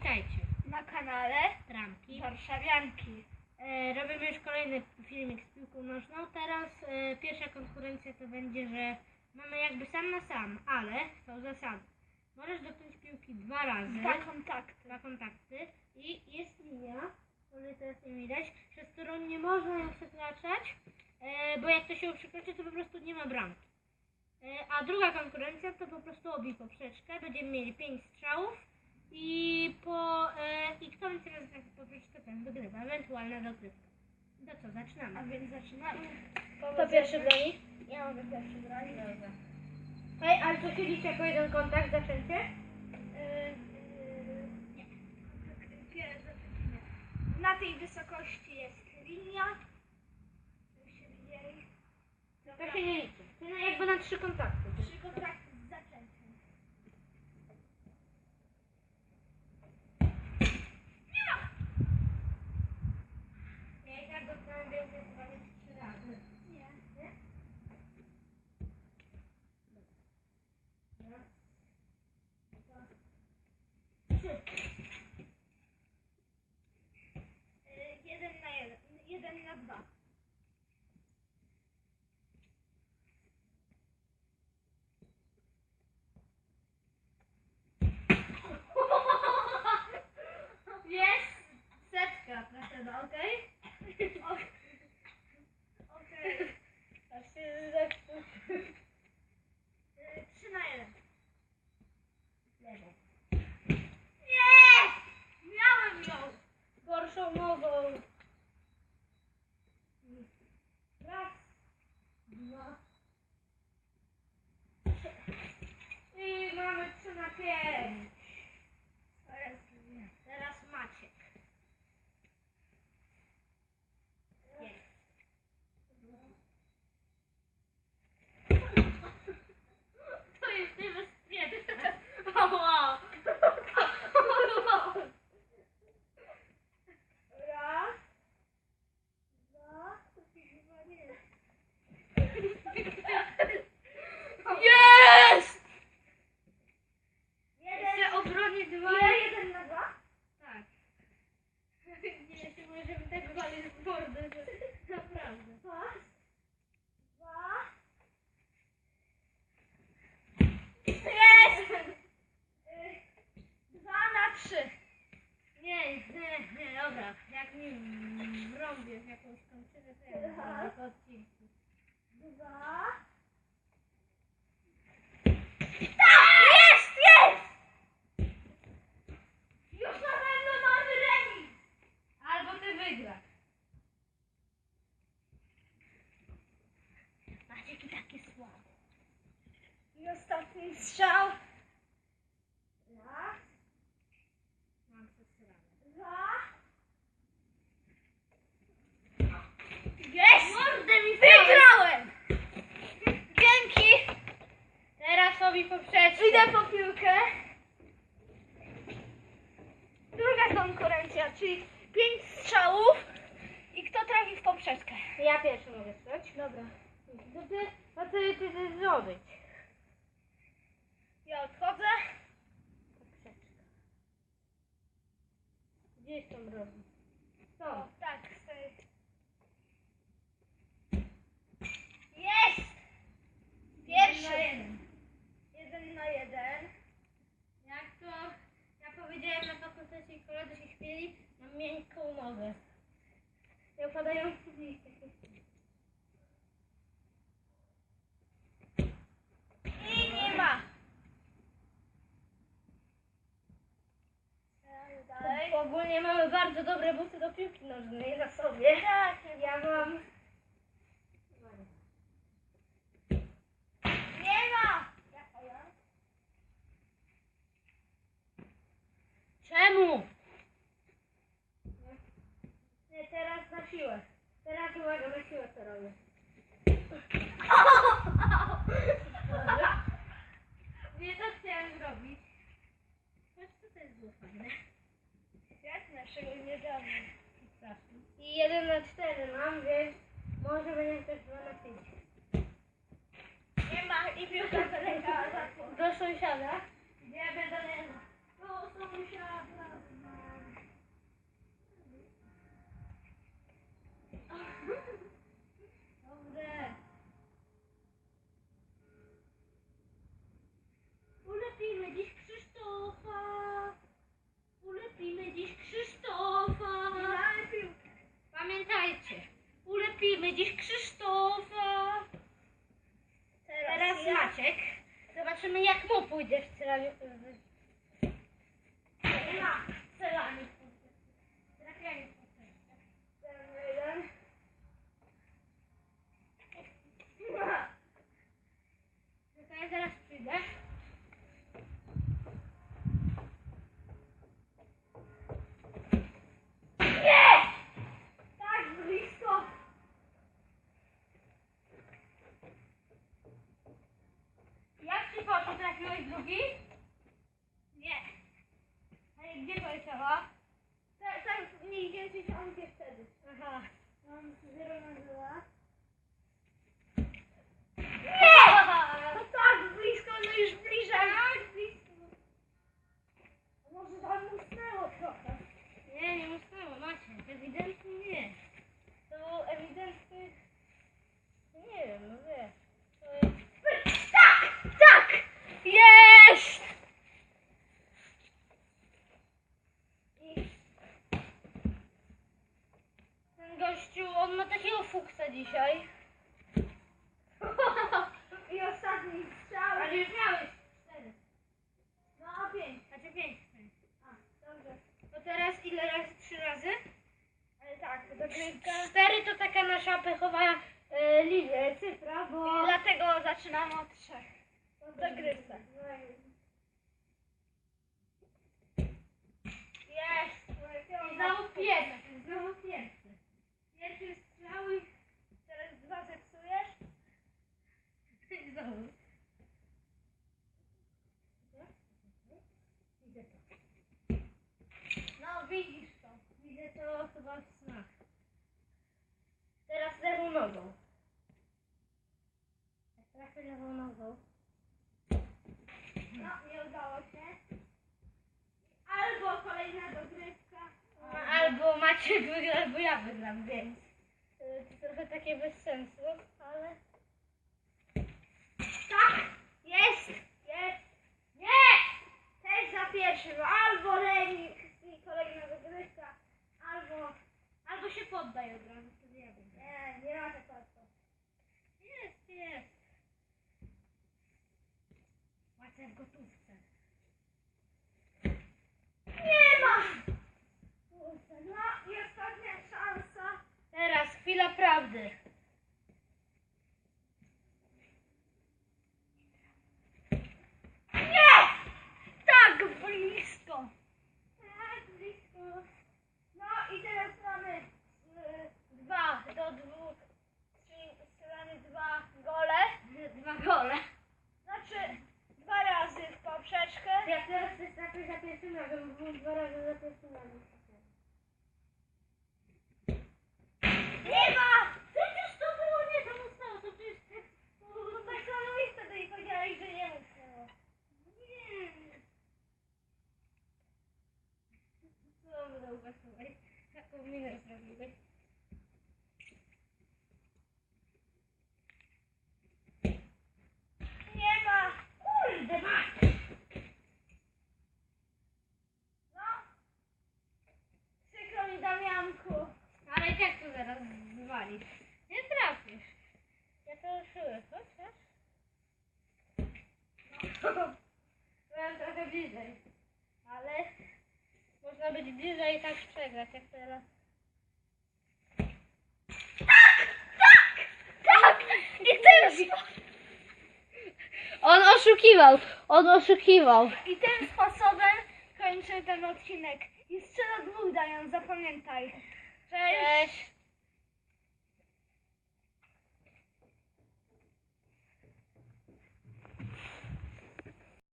Witajcie na kanale Bramki. Warszawianki. Robimy już kolejny filmik z piłką nożną. Teraz pierwsza konkurencja to będzie, że mamy jakby sam na sam, ale są zasady. Możesz dotknąć piłki 2 razy. Dwa kontakty. I jest linia, może teraz nie widać, przez którą nie można ją przekraczać, bo jak to się przekroczy, to po prostu nie ma bramki. A druga konkurencja to po prostu obij poprzeczkę. Będziemy mieli 5 strzałów. I kto więcej razy trafi poprzeczkę, ten wygrywa, ewentualna dogrywka. To co, zaczynamy. A więc zaczynamy. Kto pierwszy broni? Ja mogę pierwszy bronić. Dobra. Hej, ale to się liczy jako jeden kontakt, zaczęcie? Nie. Na tej wysokości jest linia. Żebyście widzieli. To się nie liczy. To jakby na 3 kontakty. 3 kontakty z zaczęciem. Ja i tak dostałem więcej chyba niż 3 razy. Nie. Raz, 2, 3. 1 na 1. 1 na 2. Jest! Setka, proszę, okej? Okej. Aż się zepsuł. 3 na 1. Lewo. Nie! Miałem ją! Gorszą nogą. Raz, 2, 3. I mamy 3 na 5. Teraz Maciek. Jest. To jest niebezpieczne. Ała. Raz. 2. To się chyba nie jest. Jest! 1. Jeszcze obronię 2. 1 na 2. Tak. Nie się możemy tak walić z bordy, że naprawdę. Raz. 2. Jest! 2 na 3. Nie, dobra. Jak mi wrąbię w jakąś kończynę, to ja zrobię po odcinku. 2. Tak! Jest! Już na pewno mamy remis. Albo ty wygrasz. Maciek i taki słaby. I ostatni strzał. Raz. Mam przesrane. 2. Jest! Mordę mi Wygrałem! Dzięki! Teraz sobie poprzeczkę. Idę po piłkę. Druga konkurencja, czyli 5 strzałów i kto trafi w poprzeczkę. Ja pierwszy mogę stać. Dobra. Co ty zrobić? Ja odchodzę. Poprzeczka. Gdzie jest tą drogą? O, tak, stoi. Jest! Pierwszy. 1 na 1. Jak to ja powiedziałem na fakultecie i koledzy się śmieli, mam miękką nogę. I opadają w miejsce. I nie ma. Dalej. Ogólnie mamy bardzo dobre buty do piłki nożnej na sobie. Tak, Ja mam... nie ma. Czemu? Nie, teraz na siłę. Teraz uwaga, na siłę to robię. Nie to chciałem zrobić. Patrz, co to jest było fajne. Jak naszego nie damy. Przepraszam. I 1 na 4 mam, więc może będzie też 2 na 5. Nie ma i piłka zaleciała za Do sąsiada. Nie będę. Do sąsiada. Zobaczymy jak mu pójdzie w strzelaniu. Nie ma strzelaniu. Trafianie w poprzeczkę. Jeden. Czekaj, zaraz przyjdę. Nie! Tak blisko. Jak ci poszło? Trafiłeś drugi? Nie. A gdzie poleciała? Tak mniej więcej tam gdzie wtedy. Aha. Mam 0 na 2. Nie! No tak blisko, no już bliżej. Tak blisko. Może tam musnęło trochę. Nie, nie musnęło, macie. Ewidentnie nie. To ewidentnie... Nie wiem, no wiesz. To jest... Tak! Tak! Jest! I Ten gościu, on ma takiego fuksa dzisiaj. I ostatni strzał. Ale już miałeś 4. No a 5. Znaczy 5. A, dobrze. To teraz ile razy? 3 razy? Ale tak, dogrywka. 4 to taka nasza pechowa cyfra, I bo... dlatego zaczynamy od 3. Dogrywka. Jest! I znowu pierwszy, znowu pierwszy. Pierwszy strzał i Teraz 2 zepsujesz? znowu. Widzę to. No widzisz to. Widzę to chyba w snach. Teraz lewą nogą. Jak trafię lewą nogą. No, nie udało się. Albo kolejna dogrywka. Albo Maciek wygra, albo ja wygram, więc to trochę takie bez sensu, ale... Tak! Jest! Jest! Nie! Też za pierwszym. Albo remis i kolejna dogrywka. Albo się poddaj od razu, wtedy ja wygram. Nie ma tak łatwo. Jest, jest. Płacę w gotówce. Nie ma! Kurczę, no i ostatnia szansa. Teraz chwila prawdy. Nie! Tak blisko. Tak blisko. No i teraz mamy 2 do 2. Czyli strzelamy 2 gole. 2 gole. Znaczy 2 razy w poprzeczkę. Jak teraz jest trafię za pierwszym razem, bo 2 razy za pierwszym razem. Nie ma! Przecież to było nie, to zostało, to przecież... No tak samo i wtedy i powiedziałeś, że nie musnęło. Nie. Co by dał słuchaj? Taką minę zrobiłeś. Nie ma! Kurde, ma! No. Przykro mi, Damianku. Ale i tak to zaraz zwali. Nie trafisz. Ja to czuję, chociaż... Byłem trochę bliżej. Ale można być bliżej i tak przegrać, jak teraz. Tak! I tym, On oszukiwał. I tym sposobem kończę ten odcinek. I strzela 2, Damian, zapamiętaj. Cześć! Cześć.